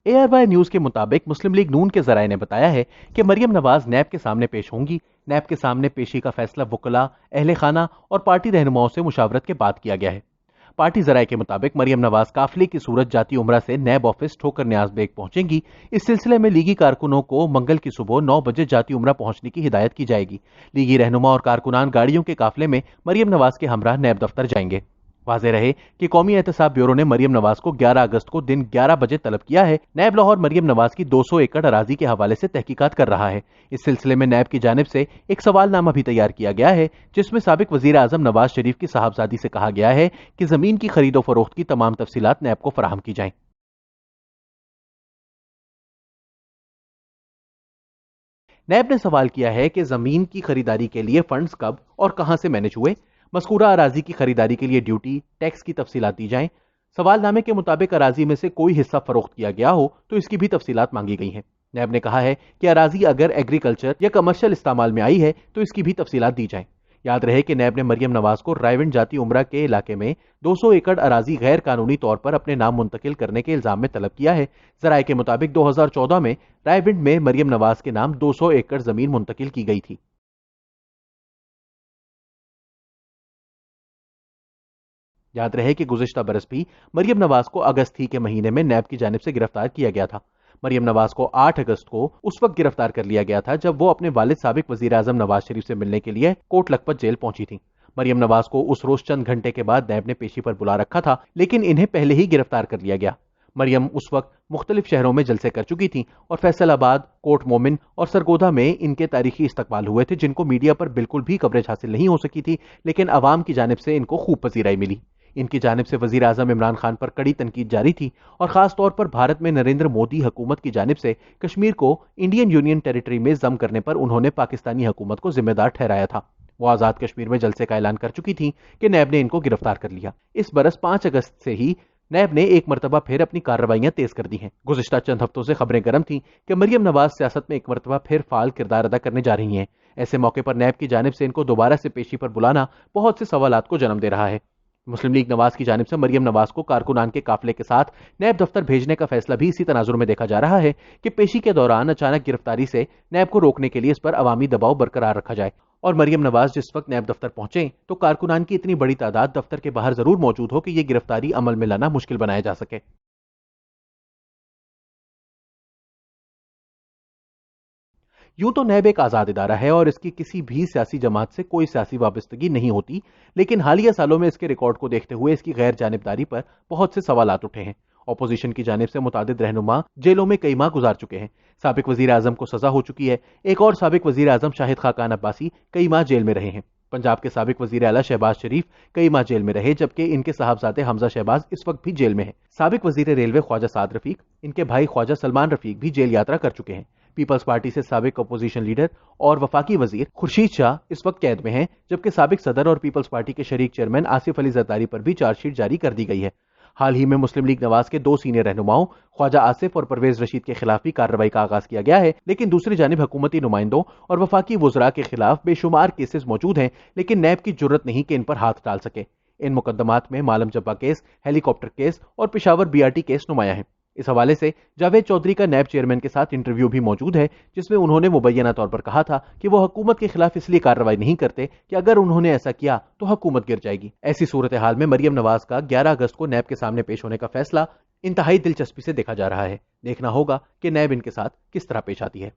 ARY news के मुताबिक मुस्लिम league नून के जराये ने बताया है कि मरियम नवाज नैब के सामने पेश होंगी। नैब के सामने पेशी का फैसला वकला, अहले खाना और पार्टी रहनुमाओं से मुशावरत के बाद किया गया है। पार्टी जराये के मुताबिक मरियम नवाज काफिले की सूरत जाती उमरा से नैब ऑफिस ठोकर न्याज बेग पहुंचेंगी। इस सिलसिले में लीगी कारकुनों को मंगल की सुबह 9 बजे जाती उमरा पहुंचने की हिदायत की जाएगी। लीगी रहनुमा और कारकुनान गाड़ियों के काफिले में मरियम नवाज के हमरा नैब दफ्तर जाएंगे। वाज़ेह रहे कि कौमी एहतसाब ब्यूरो ने मरियम नवाज को 11 अगस्त को दिन 11 बजे तलब किया है। नैब लाहौर मरियम नवाज की 200 एकड़ अराजी के हवाले से तहकीकात कर रहा है। इस सिलसिले में नैब की जानिब से एक सवालनामा भी तैयार किया गया है, जिसमें साबिक वजीर आजम नवाज शरीफ की साहबजादी से कहा गया है कि जमीन की खरीदो फरोख्त की तमाम तफसीलात नैब को फराहम की जाएं। नैब ने सवाल किया है कि जमीन की खरीदारी के लिए फंड्स कब और कहां से मैनेज हुए। मज़कूरा अराजी की खरीदारी के लिए ड्यूटी, टैक्स की तफसीलात दी जाएं। सवालनामे के मुताबिक अराजी में से कोई हिस्सा फरोख्त किया गया हो तो इसकी भी तफसीलात मांगी गई हैं। नैब ने कहा है कि अराजी अगर एग्रीकल्चर या कमर्शियल इस्तेमाल में आई है तो इसकी भी तफसीलात दी जाएं। याद रहे कि नैब ने मरियम नवाज को रायविंड जाती उमरा के इलाके में 200 एकड़ अराजी गैर कानूनी तौर पर अपने नाम मुंतकिल करने के इल्जाम में तलब किया है। जराये के मुताबिक 2014 में रायविंड में मरियम नवाज के नाम 200 एकड़ जमीन मुंतकिल की गई थी। याद रहे कि गुज़िश्ता बरस भी मरियम नवाज को अगस्त ही के महीने में नैब की जानिब से गिरफ्तार किया गया था। मरियम नवाज को 8 अगस्त को उस वक्त गिरफ्तार कर लिया गया था जब वो अपने वालिद साबिक वजीर आजम नवाज शरीफ से मिलने के लिए कोट लखपत जेल पहुंची थी। मरियम नवाज को उस रोज चंद घंटे के बाद नैब ने पेशी पर बुला रखा था, लेकिन इन्हें पहले ही गिरफ्तार कर लिया गया। मरियम उस वक्त मुख्तलिफ शहरों में जलसे कर चुकी थी और फैसलाबाद, कोट मोमिन और सरगोधा में इनके तारीखी इस्तकबाल हुए थे, जिनको मीडिया पर बिल्कुल भी कवरेज हासिल नहीं हो सकी थी, लेकिन अवाम की जानिब से इनको खूब पजीराई मिली। इनकी जानिब से वजीर आजम इमरान खान पर कड़ी तनकीद जारी थी और खास तौर पर भारत में नरेंद्र मोदी हुकूमत की जानिब से कश्मीर को इंडियन यूनियन टेरिटरी में जम करने पर उन्होंने पाकिस्तानी हुकूमत को जिम्मेदार ठहराया था। वो आजाद कश्मीर में जलसे का ऐलान कर चुकी थी कि नैब ने इनको गिरफ्तार कर लिया। इस बरस 5 अगस्त से ही नैब ने एक मरतबा फिर अपनी कार्रवाइयां तेज कर दी हैं। गुज़िश्ता चंद हफ्तों से खबरें गर्म थीं कि मरियम नवाज सियासत में एक मरतबा फिर फाल किरदार अदा करने जा रही हैं। ऐसे मौके पर नैब की जानिब से इनको दोबारा से पेशी पर बुलाना बहुत से सवालात को जन्म दे रहा है। मुस्लिम लीग नवाज की जानिब से मरियम नवाज को कारकुनान के काफिले के साथ नैब दफ्तर भेजने का फैसला भी इसी तनाजुर में देखा जा रहा है कि पेशी के दौरान अचानक गिरफ्तारी से नैब को रोकने के लिए इस पर अवामी दबाव बरकरार रखा जाए और मरियम नवाज जिस वक्त नैब दफ्तर पहुंचे तो कारकुनान की इतनी बड़ी तादाद दफ्तर के बाहर जरूर मौजूद हो कि यह गिरफ्तारी अमल में लाना मुश्किल बनाया जा सके। यूं तो नैब एक आजाद इदारा है और इसकी किसी भी सियासी जमात से कोई सियासी वाबस्तगी नहीं होती, लेकिन हालिया सालों में इसके रिकॉर्ड को देखते हुए इसकी गैर जानिबदारी पर बहुत से सवालात उठे हैं। अपोजिशन की जानिब से मुतादिद रहनुमा जेलों में कई माह गुजार चुके हैं। साबिक वजीर आजम को सजा हो चुकी है। एक और साबिक वजीर आजम शाहिद खाकान अब्बासी कई माह जेल में रहे हैं। पंजाब के साबिक वजीर आला शहबाज शरीफ कई माह जेल में रहे, जबकि इनके साहबजादे हमजा शहबाज इस वक्त भी जेल में है। साबिक वजीर रेलवे ख्वाजा साद रफीक, इनके भाई ख्वाजा सलमान रफीक भी जेल यात्रा कर चुके हैं। पीपल्स पार्टी से साबिक अपोजिशन लीडर और वफाकी वजीर खुर्शीद शाह इस वक्त कैद में हैं, जबकि साबिक सदर और पीपल्स पार्टी के शरीक चेयरमैन आसिफ अली जरदारी पर भी चार्जशीट जारी कर दी गई है। हाल ही में मुस्लिम लीग नवाज के 2 सीनियर रहनुमाओं ख्वाजा आसिफ और परवेज रशीद के खिलाफ भी कार्रवाई का आगाज किया गया है, लेकिन दूसरी जानिब हुकूमती नुमाइंदों और वफाकी वुजरा के खिलाफ बेशुमार केसेस मौजूद हैं, लेकिन नैब की जुर्रत नहीं कि इन पर हाथ डाल सके। इन मुकदमात में मालम जब्बा केस, हेलीकॉप्टर केस और पिशावर बीआरटी केस नुमाया है। इस हवाले से जावेद चौधरी का नैब चेयरमैन के साथ इंटरव्यू भी मौजूद है, जिसमें उन्होंने मुबैना तौर पर कहा था कि वो हुकूमत के खिलाफ इसलिए कार्रवाई नहीं करते कि अगर उन्होंने ऐसा किया तो हुकूमत गिर जाएगी। ऐसी सूरत हाल में मरियम नवाज का 11 अगस्त को नैब के सामने पेश होने का फैसला इंतहाई दिलचस्पी से देखा जा रहा है। देखना होगा कि नैब इनके साथ किस तरह पेश आती है।